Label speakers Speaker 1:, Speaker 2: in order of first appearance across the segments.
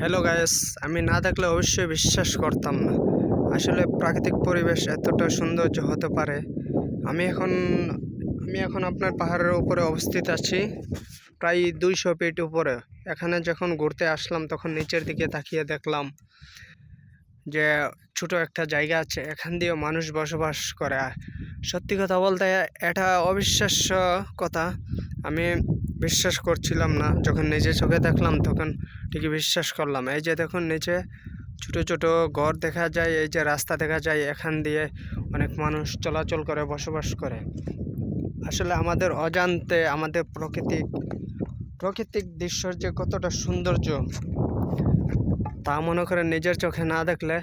Speaker 1: Hello guys, আমি না দেখলে অবশ্যই বিশ্বাস করতাম না। আসলে প্রাকৃতিক পরিবেশ এতটা সৌন্দর্য হতে পারে। আমি এখন আমি এখন আপনার পাহাড়ের উপরে অবস্থিত আছি, প্রায় 200 ফিট উপরে। এখানে যখন ঘুরতে আসলাম তখন নিচের দিকে তাকিয়ে দেখলাম যে ছোট একটা জায়গা আছে, এখান দিয়েও মানুষ বসবাস করে। সত্যি কথা বলতে এটা অবিশ্বাস্য কথা। আমি বিশ্বাস করছিলাম না, যখন নিজে চোখে দেখলাম তখন ঠিকই বিশ্বাস করলাম। এই যে দেখুন, নিচে ছোট ছোট ঘর দেখা যায়, এই যে রাস্তা দেখা যায়, এখান দিয়ে অনেক মানুষ চলাচল করে, বসবাস করে। আসলে আমাদের অজান্তে আমাদের প্রাকৃতিক দৃশ্যর যে কতটা সৌন্দর্য, তা মনে করে নিজের চোখে না দেখলে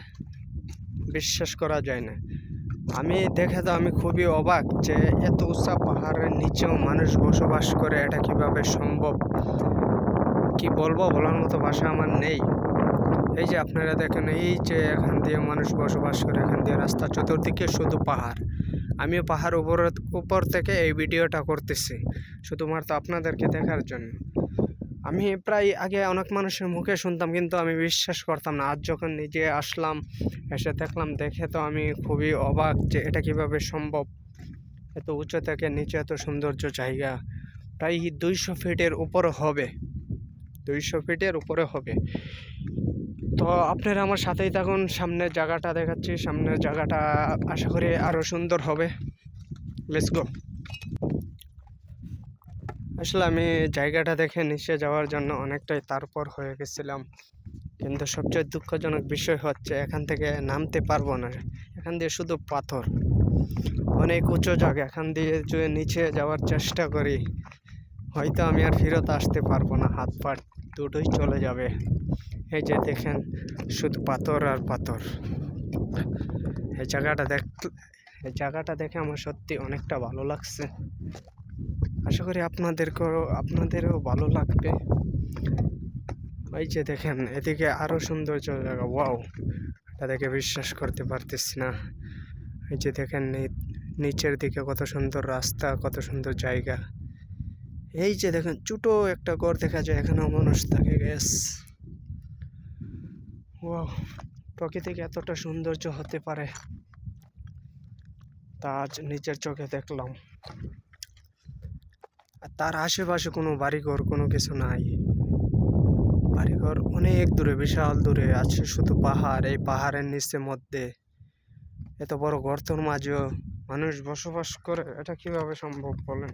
Speaker 1: বিশ্বাস করা যায় না। আমি খুবই অবাক যে এত উঁচা পাহাড়ের নিচেও মানুষ বসবাস করে, এটা কিভাবে সম্ভব। কি বলবো, বলার মতো ভাষা আমার নেই। এই যে আপনারা দেখেন, এই যে এখান দিয়ে মানুষ বসবাস করে, এখান দিয়ে রাস্তা, চতুর্দিকে শুধু পাহাড়। আমিও পাহাড় উপর থেকে এই ভিডিওটা করতেছি শুধুমাত্র আপনাদেরকে দেখার জন্য। আমি প্রায় আগে অনেক মানুষের মুখে শুনতাম, কিন্তু আমি বিশ্বাস করতাম না। আজ যখন নিজে আসলাম, এসে দেখলাম, দেখে তো আমি খুবই অবাক যে এটা কিভাবে সম্ভব। এত উঁচু থেকে নিচে এত সৌন্দর্য জায়গা, প্রায় 200 ফিটের উপরে হবে, 200 ফিটের উপরে হবে। তো আপনারা আমার সাথেই থাকুন, সামনের জায়গাটা দেখাচ্ছি। সামনের জায়গাটা আশা করি আরও সুন্দর হবে। Let's go. আসলে আমি জায়গাটা দেখে নিচে যাওয়ার জন্য অনেকটাই তারপর হয়ে গেছিলাম, কিন্তু সবচেয়ে দুঃখজনক বিষয় হচ্ছে এখান থেকে নামতে পারবো না। এখান দিয়ে শুধু পাথর, অনেক উঁচু জায়গা। এখান দিয়ে যদি নিচে যাওয়ার চেষ্টা করি, হয়তো আমি আর ফেরত আসতে পারবো না, হাত পা দুটোই চলে যাবে। এই যে দেখেন, শুধু পাথর আর পাথর। এই জায়গাটা দেখে আমার সত্যি অনেকটা ভালো লাগছে। আশা করি আপনাদেরও ভালো লাগবে। এই যে দেখেন, এদিকে আরো সৌন্দর্য জায়গা। ওয়াও, এটা দেখে বিশ্বাস করতে পারতেছি না। এই যে দেখেন, নিচের দিকে কত সুন্দর রাস্তা, কত সুন্দর জায়গা। এই যে দেখেন, ছোট একটা ঘর দেখা যায়, এখানেও মানুষ থাকে। গ্যাস, ওয়াও, প্রকৃতিকে এতটা সৌন্দর্য হতে পারে তা আজ নিজের চোখে দেখলাম। আর তার আশেপাশে কোনো বাড়িঘর, কোনো কিছু নাই। বাড়িঘর অনেক দূরে, বিশাল দূরে আছে, শুধু পাহাড়। এই পাহাড়ের নিচের মধ্যে এত বড় গর্তের মাঝেও মানুষ বসবাস করে, এটা কিভাবে সম্ভব বলেন।